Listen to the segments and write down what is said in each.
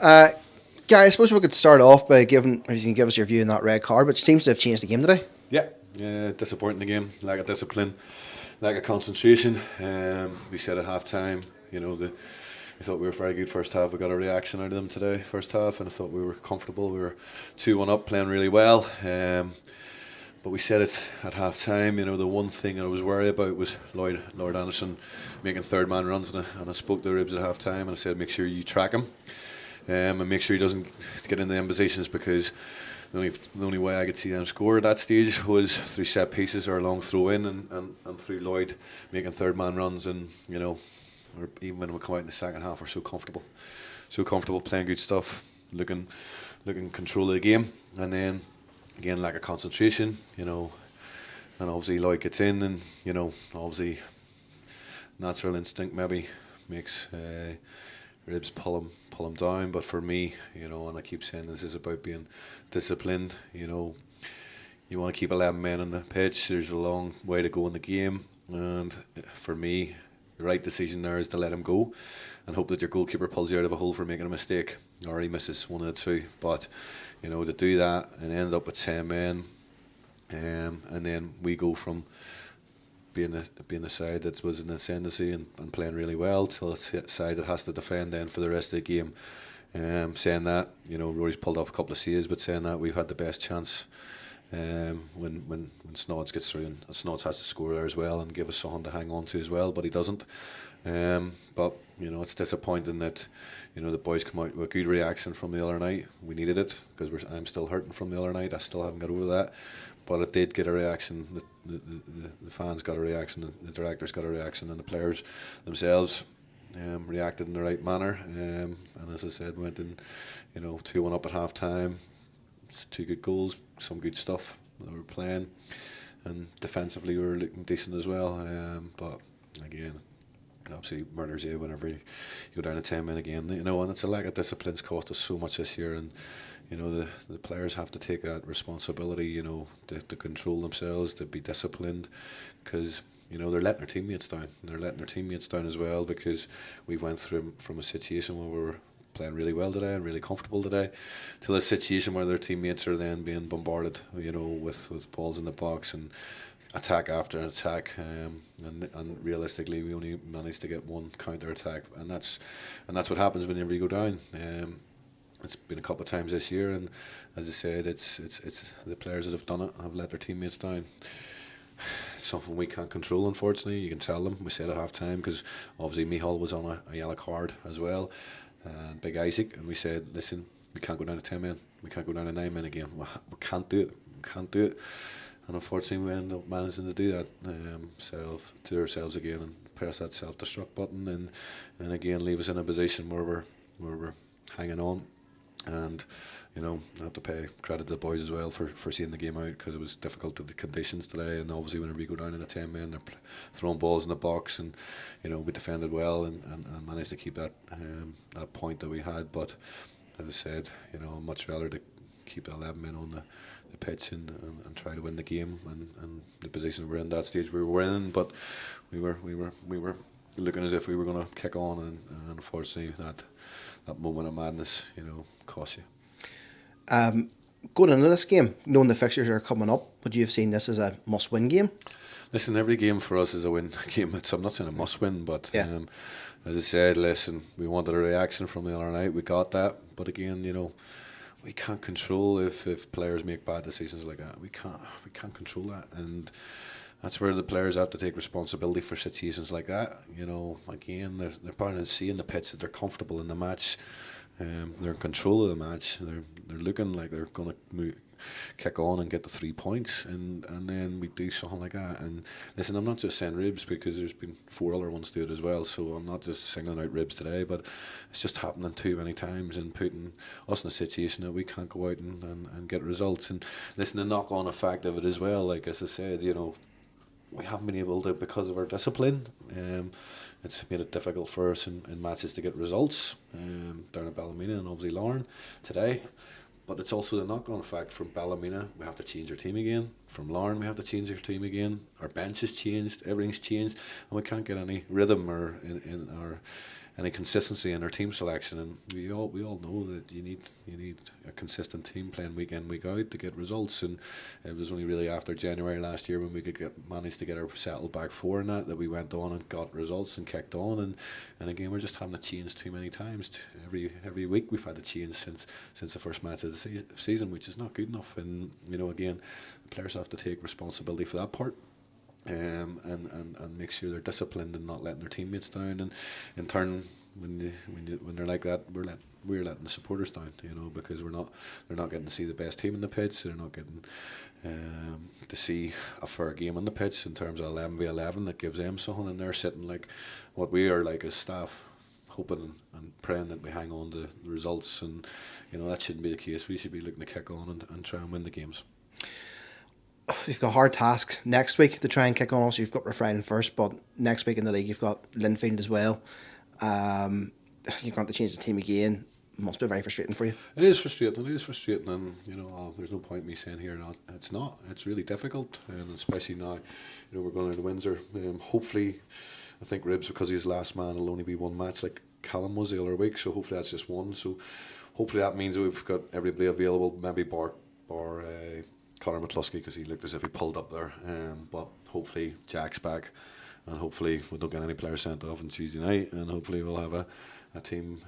Uh, Gary, I suppose we could start off by giving, or you can give us your view on that red card, which seems to have changed the game today. Yeah, disappointing the game, lack of discipline, lack of concentration. We said at half time, I thought we were very good first half. We got a reaction out of them today, first half, and I thought we were comfortable. We were 2-1 up, playing really well. But we said it at half time, the one thing I was worried about was Lloyd Anderson making third man runs, and I spoke to Ribs at half time and I said, make sure you track him. And make sure he doesn't get into them positions, because the only way I could see them score at that stage was through set pieces or a long throw in, and through Lloyd making third man runs, and or even when we come out in the second half, we're so comfortable playing good stuff, looking control of the game, and then again lack of concentration, and obviously Lloyd gets in, and obviously natural instinct maybe makes Ribs pull him down. But for me, and I keep saying this is about being disciplined. You want to keep 11 men on the pitch. There's a long way to go in the game, and for me, the right decision there is to let him go and hope that your goalkeeper pulls you out of a hole for making a mistake, or he misses one of the two. But to do that and end up with 10 men, and then we go from being the side that was in the ascendancy and playing really well till the side that has to defend then for the rest of the game. Saying that, Rory's pulled off a couple of saves, but saying that, we've had the best chance when Snods gets through, and Snods has to score there as well and give us something to hang on to as well, but he doesn't. But it's disappointing that the boys come out with a good reaction from the other night. We needed it, because I'm still hurting from the other night. I still haven't got over that, but it did get a reaction. The fans got a reaction, the directors got a reaction, and the players themselves reacted in the right manner. And as I said, went in 2-1 up at half time. Two good goals, some good stuff that we were playing, and defensively we were looking decent as well. But again, absolutely murders you whenever you go down to 10 men again. And it's a lack of discipline's cost us so much this year, and the players have to take that responsibility, to control themselves, to be disciplined, because they're letting their teammates down. They're letting their teammates down as well, because we went through from a situation where we were playing really well today and really comfortable today, to a situation where their teammates are then being bombarded, with balls in the box and attack after attack, and realistically we only managed to get one counter attack, and that's what happens whenever you go down. It's been a couple of times this year, and as I said, it's the players that have done it have let their teammates down. It's something we can't control, unfortunately. You can tell them. We said at half time, because obviously Mihal was on a yellow card as well, and Big Isaac, and we said, listen, we can't go down to 10 men, we can't go down to 9 men again. We can't do it. And unfortunately we end up managing to do that to ourselves again, and press that self-destruct button, and again leave us in a position where we're hanging on. And I have to pay credit to the boys as well for seeing the game out, because it was difficult to the conditions today, and obviously whenever you go down in the 10 men, they're throwing balls in the box, and we defended well and managed to keep that point that we had. But as I said, I'd much rather to keep the 11 men on the pitch and try to win the game, and the position we're in, that stage we were in, but we were looking as if we were going to kick on, and unfortunately that moment of madness cost you. Going into this game, knowing the fixtures are coming up, would you have seen this as a must-win game? Listen, every game for us is a win game. I'm not saying a must-win, but Yeah. as I said, listen, we wanted a reaction from the other night. We got that, but again, we can't control if players make bad decisions like that. We can't control that, and that's where the players have to take responsibility for situations like that. Again, they're probably seeing the pitch that they're comfortable in the match. They're in control of the match. They're looking like they're going to kick on and get the 3 points, and then we do something like that. And listen, I'm not just saying Ribs, because there's been 4 other ones do it as well, so I'm not just singling out Ribs today, but it's just happening too many times and putting us in a situation that we can't go out and get results. And listen, the knock-on effect of it as well, like as I said, we haven't been able to, because of our discipline, it's made it difficult for us in matches to get results, down at Ballymena and obviously Lauren today. But it's also the knock-on effect from Ballymena. We have to change our team again. From Lauren, we have to change our team again. Our bench has changed, everything's changed, and we can't get any rhythm or in any consistency in our team selection. And we all know that you need a consistent team playing week in, week out to get results. And it was only really after January last year when we could manage to get our settled back four and that we went on and got results and kicked on. And again, we're just having to change too many times. Every week we've had to change since the first match of the season, which is not good enough. And again, the players have to take responsibility for that part. And make sure they're disciplined and not letting their teammates down, and in turn, when they're like that, we're letting the supporters down, because they're not getting to see the best team in the pitch. They're not getting to see a fair game on the pitch in terms of 11v11 that gives them something, and they're sitting like what we are like as staff, hoping and praying that we hang on to the results, and that shouldn't be the case. We should be looking to kick on and try and win the games. You've got a hard task next week to try and kick on. Also, you've got Refrain first, but next week in the league you've got Linfield as well. You're going to have to change the team again. Must be very frustrating for you. It is frustrating, and there's no point in me saying here it's not. It's really difficult, and especially now, we're going to Windsor. Hopefully, I think Ribs, because he's last man, will only be one match like Callum was the other week. So hopefully that's just one. So hopefully that means we've got everybody available. Maybe bar Conor McCluskey, because he looked as if he pulled up there. But hopefully Jack's back, and hopefully we don't get any players sent off on Tuesday night, and hopefully we'll have a team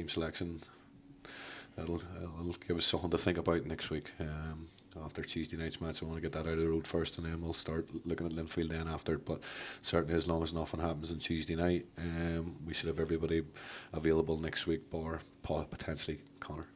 selection that'll give us something to think about next week. After Tuesday night's match, I want to get that out of the road first, and then we'll start looking at Linfield then after. But certainly, as long as nothing happens on Tuesday night, we should have everybody available next week, bar potentially Conor.